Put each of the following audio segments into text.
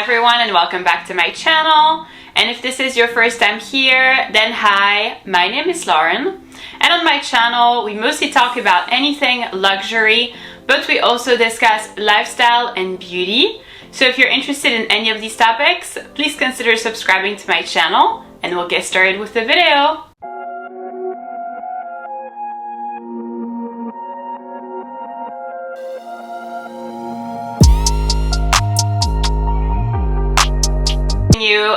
Hi everyone and welcome back to my channel. And if this is your first time here, then hi, my name is Lauren. And on my channel, we mostly talk about anything luxury, but we also discuss lifestyle and beauty. So if you're interested in any of these topics, please consider subscribing to my channel and we'll get started with the video.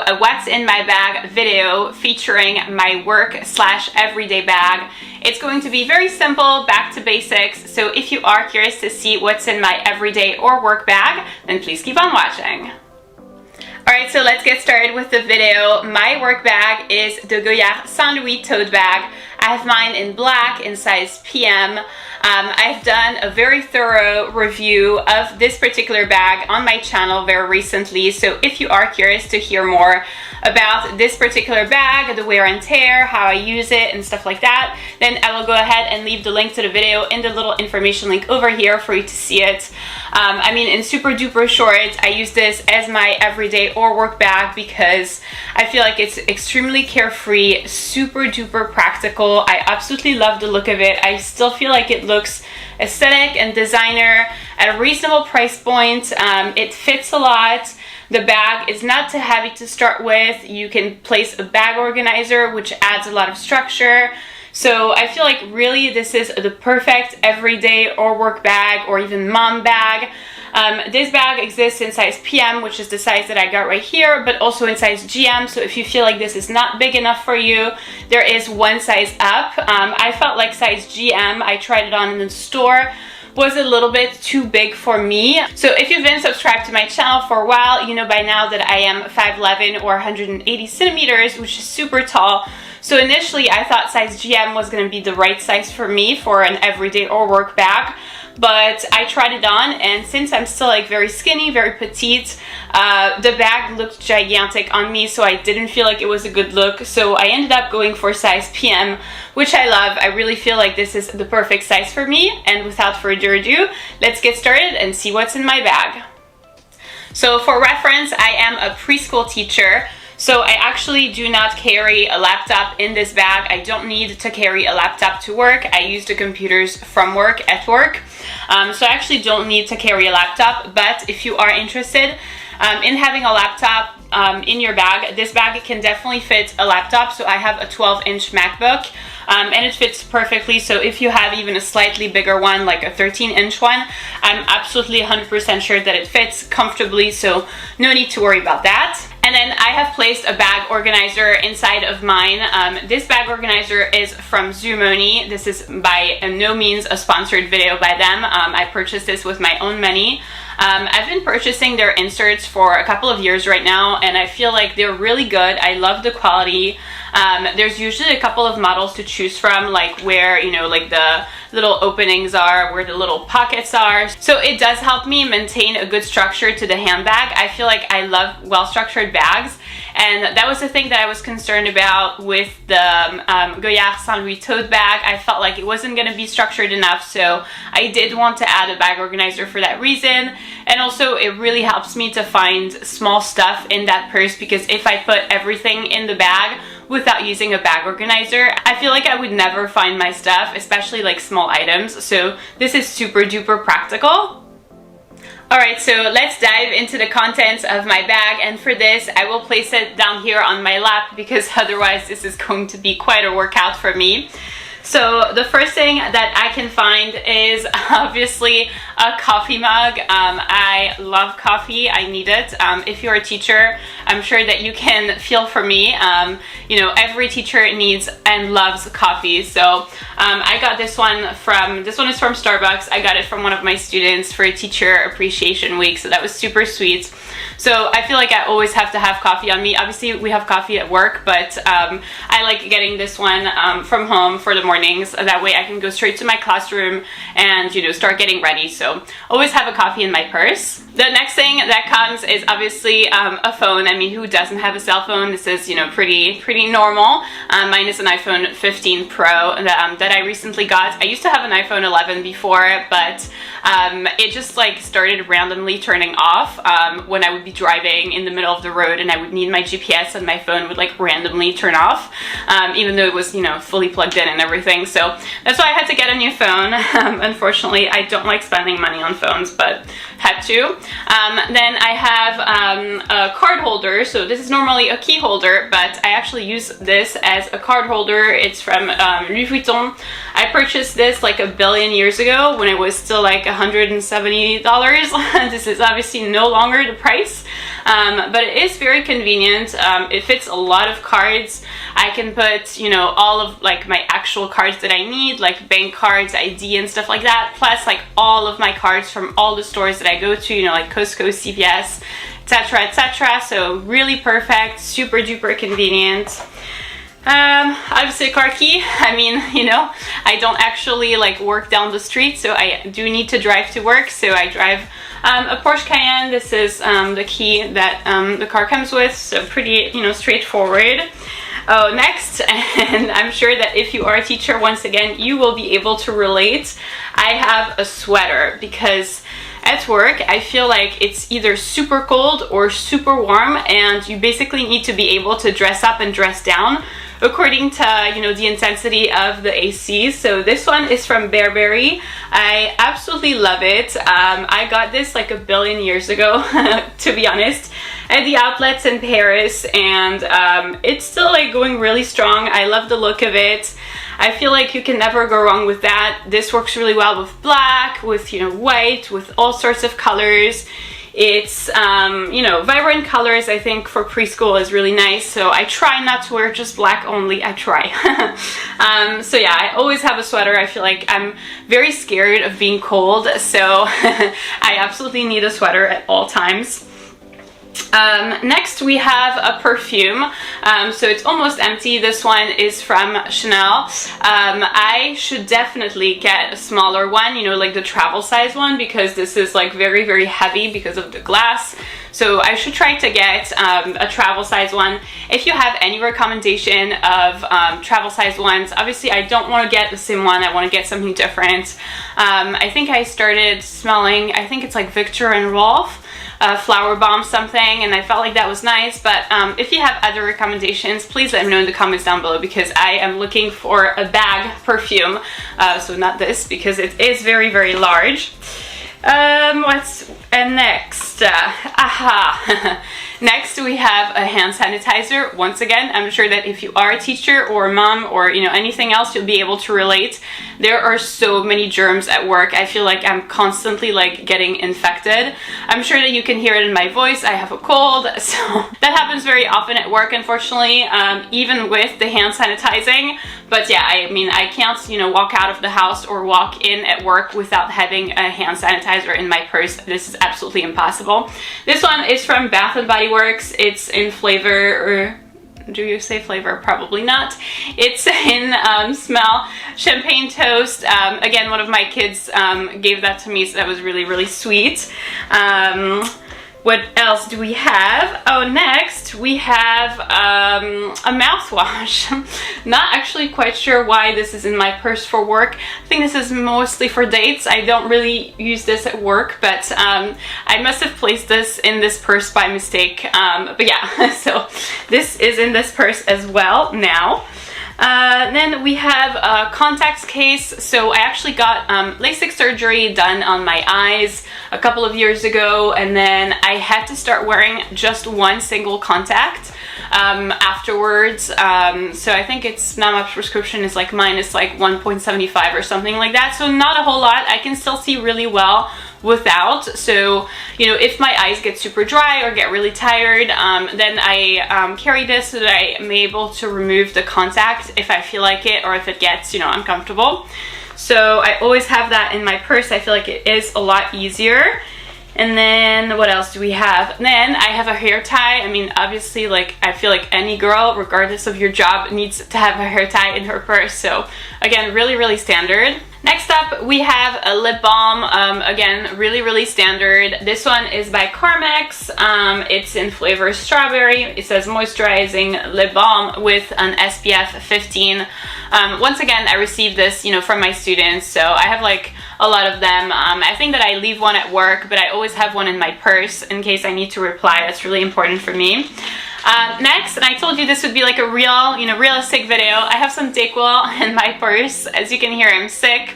A what's in my bag video featuring my work/everyday bag. It's going to be very simple, back to basics, so if you are curious to see what's in my everyday or work bag, then please keep on watching. Alright, so let's get started with the video. My work bag is the Goyard St Louis tote bag. I have mine in black in size PM. I've done a very thorough review of this particular bag on my channel very recently, so if you are curious to hear more about this particular bag, the wear and tear, how I use it and stuff like that, then I will go ahead and leave the link to the video in the little information link over here for you to see it. I mean, in super duper short, I use this as my everyday or work bag because I feel like it's extremely carefree, super duper practical. I absolutely love the look of it. I still feel like it looks aesthetic and designer at a reasonable price point. It fits a lot. The bag is not too heavy to start with. You can place a bag organizer, which adds a lot of structure. So I feel like really this is the perfect everyday or work bag or even mom bag. This bag exists in size PM, which is the size that I got right here, but also in size GM. So if you feel like this is not big enough for you, there is one size up. I felt like size GM, I tried it on in the store, was a little bit too big for me. So if you've been subscribed to my channel for a while, you know by now that I am 5'11" or 180 centimeters, which is super tall. So initially I thought size GM was gonna be the right size for me for an everyday or work bag. But I tried it on, and since I'm still like very skinny, very petite, the bag looked gigantic on me, so I didn't feel like it was a good look. So I ended up going for size PM, which I love. I really feel like this is the perfect size for me. And without further ado, let's get started and see what's in my bag. So for reference, I am a preschool teacher. So I actually do not carry a laptop in this bag. I don't need to carry a laptop to work. I use the computers from work at work. So I actually don't need to carry a laptop, but if you are interested in having a laptop in your bag, this bag can definitely fit a laptop. So I have a 12-inch MacBook and it fits perfectly. So if you have even a slightly bigger one, like a 13-inch one, I'm absolutely 100% sure that it fits comfortably. So no need to worry about that. And then I have placed a bag organizer inside of mine. This bag organizer is from Zumoni. This is by no means a sponsored video by them. I purchased this with my own money. I've been purchasing their inserts for a couple of years right now, and I feel like they're really good. I love the quality. There's usually a couple of models to choose from, like where, you know, like the little openings are, where the little pockets are. So it does help me maintain a good structure to the handbag. I feel like I love well-structured bags, and that was the thing that I was concerned about with the Goyard St Louis tote bag. I felt like it wasn't going to be structured enough, so I did want to add a bag organizer for that reason. And also it really helps me to find small stuff in that purse, because if I put everything in the bag without using a bag organizer, I feel like I would never find my stuff, especially like small items. So this is super duper practical. Alright, so let's dive into the contents of my bag, and for this I will place it down here on my lap because otherwise this is going to be quite a workout for me. So the first thing that I can find is obviously a coffee mug. I love coffee. I need it. If you're a teacher, I'm sure that you can feel for me. You know, every teacher needs and loves coffee. So I got this one is from Starbucks. I got it from one of my students for Teacher Appreciation Week. So that was super sweet. So I feel like I always have to have coffee on me. Obviously we have coffee at work, but I like getting this one from home for the mornings. That way I can go straight to my classroom and, you know, start getting ready. So always have a coffee in my purse. The next thing that comes is obviously a phone. I mean, who doesn't have a cell phone? This is, you know, pretty normal. Mine is an iPhone 15 Pro that I recently got. I used to have an iPhone 11 before, but it just like started randomly turning off when I would be driving in the middle of the road and I would need my GPS and my phone would like randomly turn off, even though it was, you know, fully plugged in and everything. So that's why I had to get a new phone. Unfortunately, I don't like spending money on phones, but had to. Then I have a card holder. So this is normally a key holder, but I actually use this as a card holder. It's from Louis Vuitton. I purchased this like a billion years ago when it was still like $170. This is obviously no longer the price, but it is very convenient. It fits a lot of cards. I can put, you know, all of like my actual cards that I need, like bank cards, ID and stuff like that, plus like all of my cards from all the stores that I go to, you know, like Costco, CVS, etc., etc. So really perfect, super duper convenient. Obviously a car key. I mean, you know, I don't actually like work down the street, so I do need to drive to work. So I drive a Porsche Cayenne. This is the key that the car comes with, so pretty, you know, straightforward. Oh, next, and I'm sure that if you are a teacher, once again, you will be able to relate. I have a sweater because at work, I feel like it's either super cold or super warm, and you basically need to be able to dress up and dress down according to, you know, the intensity of the AC. So this one is from Burberry. I absolutely love it. I got this like a billion years ago, to be honest, at the outlets in Paris, and it's still like going really strong. I love the look of it. I feel like you can never go wrong with that. This works really well with black, with, you know, white, with all sorts of colors. It's, you know, vibrant colors, I think, for preschool is really nice. So I try not to wear just black only. I try. So yeah, I always have a sweater. I feel like I'm very scared of being cold. So I absolutely need a sweater at all times. Next we have a perfume. So it's almost empty. This one is from Chanel. I should definitely get a smaller one, you know, like the travel size one, because this is like very heavy because of the glass. So I should try to get a travel size one. If you have any recommendation of travel size ones, obviously I don't want to get the same one. I want to get something different. I think I started smelling, I think it's like Victor and Rolf. Flower bomb something, and I felt like that was nice. But if you have other recommendations, please let me know in the comments down below, because I am looking for a bag perfume, so not this, because it is very large. Next, next we have a hand sanitizer. Once again, I'm sure that if you are a teacher or a mom or, you know, anything else, you'll be able to relate. There are so many germs at work. I feel like I'm constantly like getting infected. I'm sure that you can hear it in my voice. I have a cold, so that happens very often at work, unfortunately, even with the hand sanitizing. But yeah, I mean, I can't, you know, walk out of the house or walk in at work without having a hand sanitizer in my purse. This is absolutely impossible. This one is from Bath & Body Works. It's in flavor, or do you say flavor? Probably not. It's in smell, champagne toast. Again, one of my kids gave that to me, so that was really sweet. What else do we have? Oh, next we have a mouthwash. Not actually quite sure why this is in my purse for work. I think this is mostly for dates. I don't really use this at work, but I must have placed this in this purse by mistake. But yeah, so this is in this purse as well now. Then we have a contacts case. So I actually got LASIK surgery done on my eyes a couple of years ago, and then I had to start wearing just one single contact afterwards. So I think it's now my prescription is like minus like 1.75 or something like that. So not a whole lot. I can still see really well without. So, you know, if my eyes get super dry or get really tired, then I carry this so that I am able to remove the contact if I feel like it, or if it gets, you know, uncomfortable. So I always have that in my purse. I feel like it is a lot easier. And then what else do we have? Then I have a hair tie. I mean, obviously, like, I feel like any girl, regardless of your job, needs to have a hair tie in her purse. So again, really standard. Next up, we have a lip balm. Again, really standard. This one is by Carmex. It's in flavor strawberry. It says moisturizing lip balm with an SPF 15. Once again, I received this, you know, from my students, so I have like a lot of them. I think that I leave one at work, but I always have one in my purse in case I need to reply. That's really important for me. Next, and I told you this would be like a real, you know, realistic video, I have some Dayquil in my purse. As you can hear, I'm sick.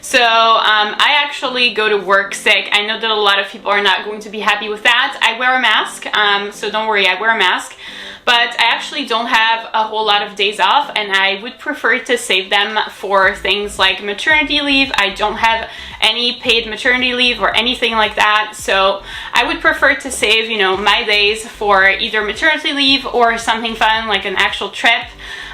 So I actually go to work sick. I know that a lot of people are not going to be happy with that. I wear a mask, so don't worry, I wear a mask. But I actually don't have a whole lot of days off, and I would prefer to save them for things like maternity leave. I don't have any paid maternity leave or anything like that, so I would prefer to save, you know, my days for either maternity leave or something fun like an actual trip.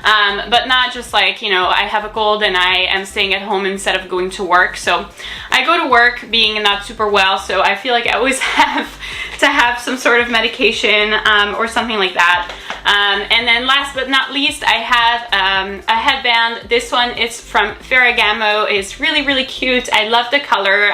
But not just like, you know, I have a cold and I am staying at home instead of going to work. So I go to work being not super well, so I feel like I always have to have some sort of medication or something like that. And then last but not least, I have a headband. This one is from Ferragamo. It's really cute. I love the color.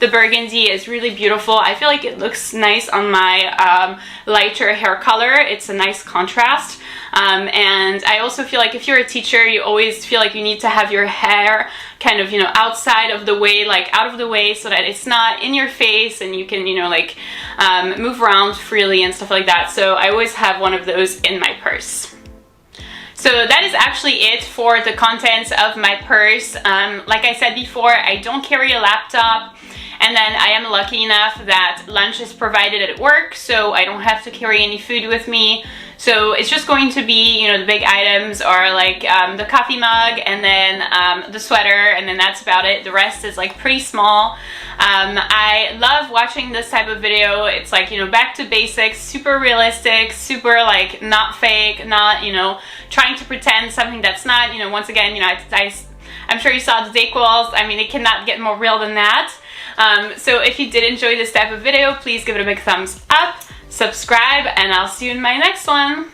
The burgundy is really beautiful. I feel like it looks nice on my lighter hair color. It's a nice contrast. And I also feel like if you're a teacher, you always feel like you need to have your hair kind of, you know, outside of the way, like out of the way, so that it's not in your face and you can, you know, like move around freely and stuff like that. So I always have one of those in my purse. So that is actually it for the contents of my purse. Like I said before, I don't carry a laptop. And then I am lucky enough that lunch is provided at work, so I don't have to carry any food with me. So it's just going to be, you know, the big items are like the coffee mug and then the sweater, and then that's about it. The rest is like pretty small. I love watching this type of video. It's like, you know, back to basics, super realistic, super like not fake, not, you know, trying to pretend something that's not, you know, once again, you know, I'm sure you saw the Dayquils. I mean, it cannot get more real than that. So if you did enjoy this type of video, please give it a big thumbs up, subscribe, and I'll see you in my next one.